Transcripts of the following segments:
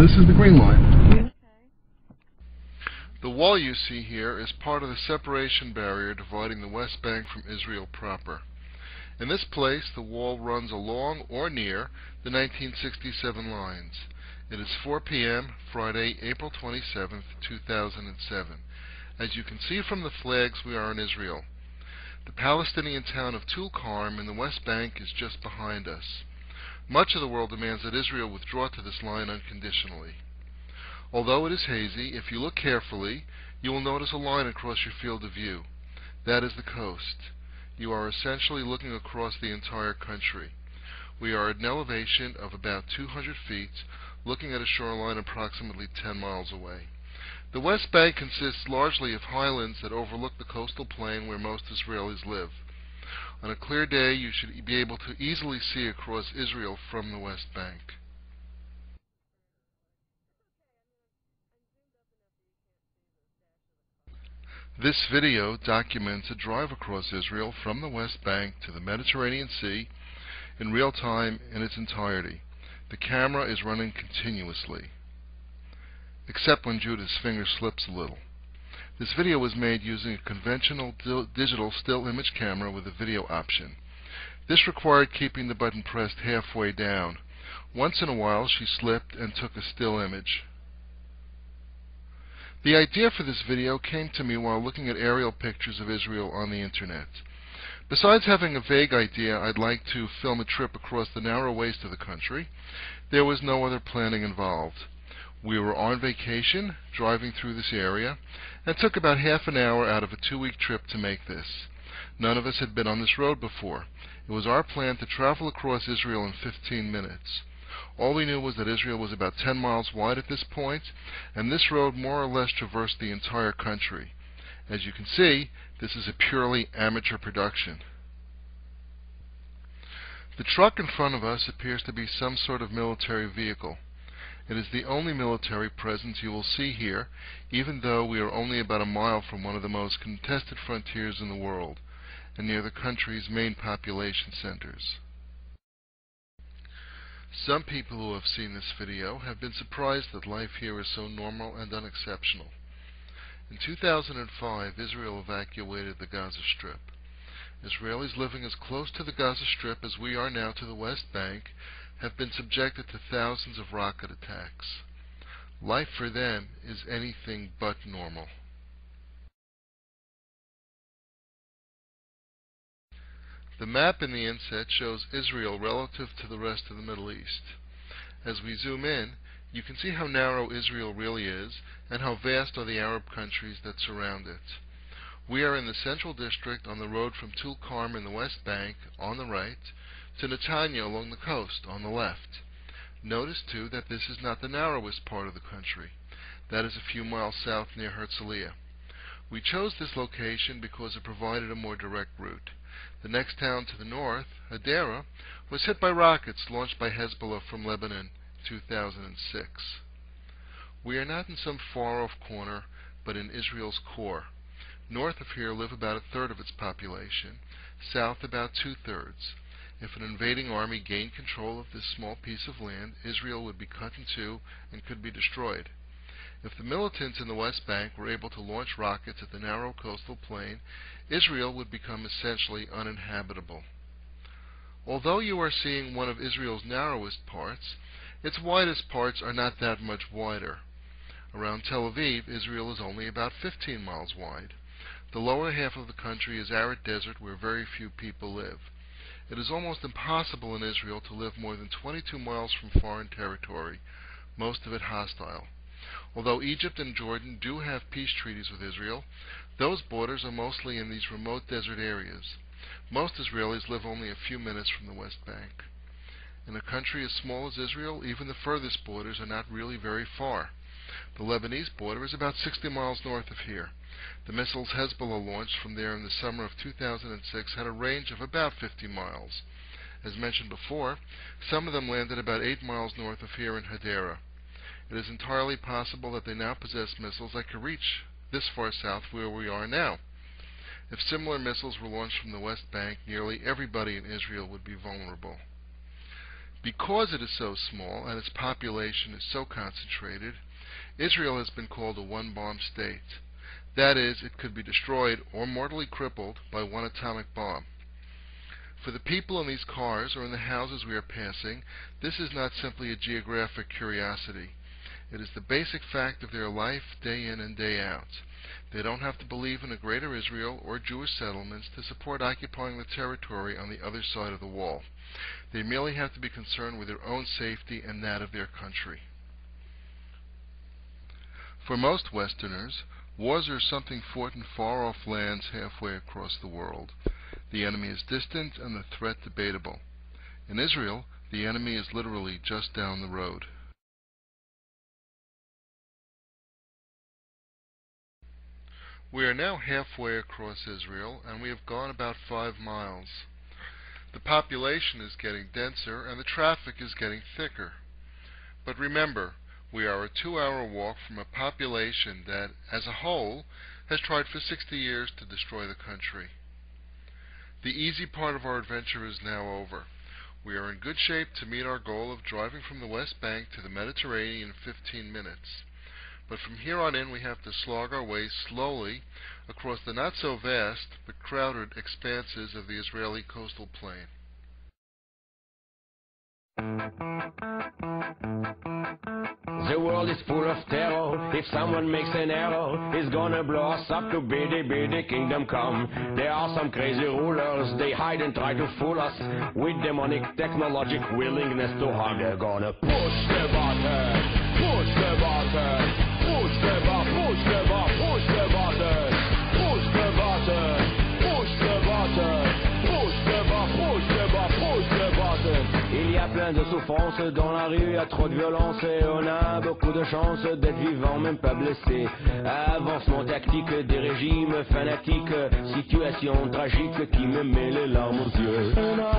this is the green line. The wall you see here is part of the separation barrier dividing the West Bank from Israel proper. In this place, the wall runs along or near the 1967 lines. It is 4 p.m., Friday, April 27, 2007. As you can see from the flags, we are in Israel. The Palestinian town of Tulkarm in the West Bank is just behind us. Much of the world demands that Israel withdraw to this line unconditionally. Although it is hazy, if you look carefully, you will notice a line across your field of view. That is the coast. You are essentially looking across the entire country. We are at an elevation of about 200 feet, looking at a shoreline approximately 10 miles away. The West Bank consists largely of highlands that overlook the coastal plain where most Israelis live. On a clear day, you should be able to easily see across Israel from the West Bank. This video documents a drive across Israel from the West Bank to the Mediterranean Sea in real time in its entirety. The camera is running continuously, except when Judah's finger slips a little. This video was made using a conventional digital still image camera with a video option. This required keeping the button pressed halfway down. Once in a while she slipped and took a still image. The idea for this video came to me while looking at aerial pictures of Israel on the internet. Besides having a vague idea I'd like to film a trip across the narrow waist of the country, there was no other planning involved. We were on vacation, driving through this area, and took about half an hour out of a 2-week trip to make this. None of us had been on this road before. It was our plan to travel across Israel in 15 minutes. All we knew was that Israel was about 10 miles wide at this point, and this road more or less traversed the entire country. As you can see, this is a purely amateur production. The truck in front of us appears to be some sort of military vehicle. It is the only military presence you will see here, even though we are only about a mile from one of the most contested frontiers in the world, and near the country's main population centers. Some people who have seen this video have been surprised that life here is so normal and unexceptional. In 2005, Israel evacuated the Gaza Strip. Israelis living as close to the Gaza Strip as we are now to the West Bank have been subjected to thousands of rocket attacks. Life for them is anything but normal. The map in the inset shows Israel relative to the rest of the Middle East. As we zoom in, you can see how narrow Israel really is and how vast are the Arab countries that surround it. We are in the central district on the road from Tulkarm in the West Bank on the right to Netanya along the coast on the left. Notice too that this is not the narrowest part of the country. That is a few miles south near Herzliya. We chose this location because it provided a more direct route. The next town to the north, Hadera, was hit by rockets launched by Hezbollah from Lebanon in 2006. We are not in some far-off corner, but in Israel's core. North of here live about 1/3 of its population, south about 2/3. If an invading army gained control of this small piece of land, Israel would be cut in two and could be destroyed. If the militants in the West Bank were able to launch rockets at the narrow coastal plain, Israel would become essentially uninhabitable. Although you are seeing one of Israel's narrowest parts, its widest parts are not that much wider. Around Tel Aviv, Israel is only about 15 miles wide. The lower half of the country is arid desert where very few people live. It is almost impossible in Israel to live more than 22 miles from foreign territory, most of it hostile. Although Egypt and Jordan do have peace treaties with Israel, those borders are mostly in these remote desert areas. Most Israelis live only a few minutes from the West Bank. In a country as small as Israel, even the furthest borders are not really very far. The Lebanese border is about 60 miles north of here. The missiles Hezbollah launched from there in the summer of 2006 had a range of about 50 miles. As mentioned before, some of them landed about 8 miles north of here in Hadera. It is entirely possible that they now possess missiles that could reach this far south where we are now. If similar missiles were launched from the West Bank, nearly everybody in Israel would be vulnerable. Because it is so small and its population is so concentrated, Israel has been called a one-bomb state. That is, it could be destroyed or mortally crippled by one atomic bomb. For the people in these cars or in the houses we are passing, this is not simply a geographic curiosity. It is the basic fact of their life day in and day out. They don't have to believe in a greater Israel or Jewish settlements to support occupying the territory on the other side of the wall. They merely have to be concerned with their own safety and that of their country. For most Westerners, wars are something fought in far-off lands halfway across the world. The enemy is distant and the threat debatable. In Israel, the enemy is literally just down the road. We are now halfway across Israel, and we have gone about 5 miles. The population is getting denser, and the traffic is getting thicker. But remember, we are a 2-hour walk from a population that, as a whole, has tried for 60 years to destroy the country. The easy part of our adventure is now over. We are in good shape to meet our goal of driving from the West Bank to the Mediterranean in 15 minutes. But from here on in we have to slog our way slowly across the not-so-vast but crowded expanses of the Israeli coastal plain. The world is full of terror. If someone makes an error, it's gonna blow us up to biddy kingdom come. There are some crazy rulers, they hide and try to fool us with demonic technologic willingness to harm. They're gonna push the button, push the button, push the button, push the button, push the button, push the button, push the button, push the button, push the button, push the button. Il y a plein de souffrances dans la rue, il y a trop de violence et on a beaucoup de chance d'être vivant, même pas blessé. Avancement tactique des régimes fanatiques, situation tragique qui me met les larmes aux yeux. And I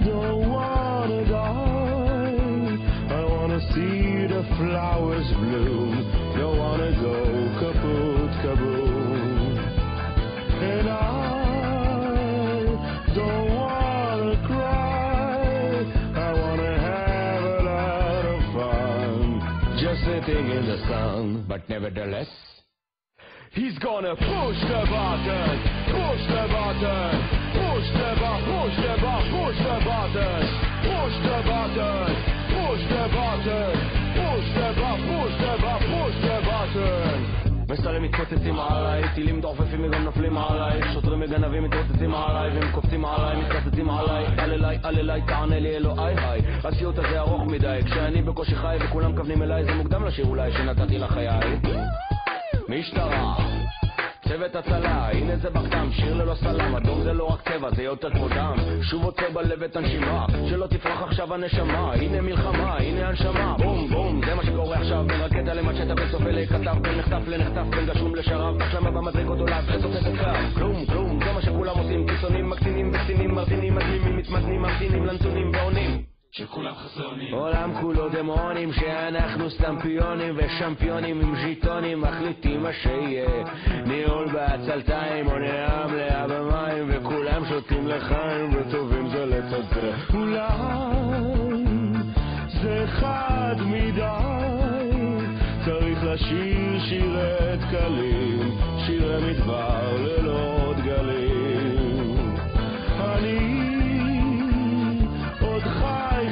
don't wanna die, I wanna see the flowers bloom, don't wanna go kaput, kaboom. And I don't wanna cry, I wanna have a lot of fun, just sitting in the sun. But nevertheless, he's gonna push the button, push the button, push the button, push the button, push the button, push the button, push the button, push the button, push the button, push the button. מסתרים מתפוצצים עליי, טילים דורפים וגם נופלים עליי, שוטרים וגנבים מתרוצצים עליי והם קופצים עליי, מתרוצצים עליי, אל אליי, תענה לי אלוהי היי, הסיוט הזה ארוך מדי, כשאני בקושי חי וכולם מכוונים אליי, זה מוקדם לשיר אולי שנתתי לחיי. משטרה, צוות הצלה, הנה זה בכתם, שיר ללא סלם, אדום זה לא רק צבע, זה יותר כמו דם, שוב עוצר בלב את הנשימה, שלא תפרח עכשיו הנשמה, הנה מלחמה, הנה הנשמה, בום בום, זה מה שקורה עכשיו, בין רקטה למצ'טה וסופה לכתב, בין נחטף לנחטף, בין גשום לשרב, החלמה במדרגות עולה, וסוף את הקו, כלום, זה מה שכולם עושים, קיצונים, מקצינים וקצינים, מרטינים, מדלימים, מתמתנים, ממתינים לנתונים ועונים. שכולם חסונים. עולם כולו דמונים, שאנחנו סתם פיונים ושמפיונים עם ז'יטונים, מחליטים מה שיהיה, ניהול בעצלתיים או נעם מלאה במים, וכולם שותים לחיים וטובים זה לצד זה. אולי זה חד מדי, צריך לשיר שירי דקלים, שירי מדבר ללא דגלים. אני עוד חי,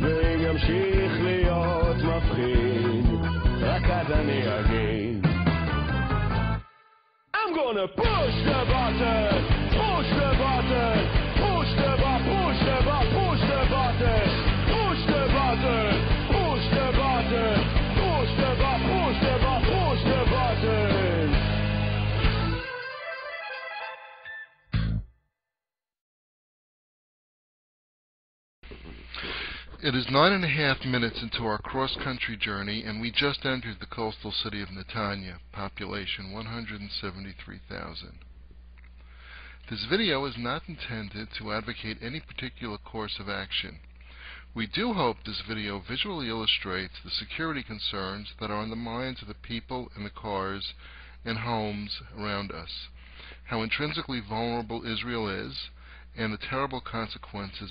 ואם ימשיך להיות מפחיד, רק אז אני אגיד. I'm gonna push the button, push the button, push the button, push the button, push the button, push the button, push the button, push the button, push the button, push the button. It is 9.5 minutes into our cross-country journey, and we just entered the coastal city of Netanya, population 173,000. This video is not intended to advocate any particular course of action. We do hope this video visually illustrates the security concerns that are on the minds of the people in the cars and homes around us, how intrinsically vulnerable Israel is, and the terrible consequences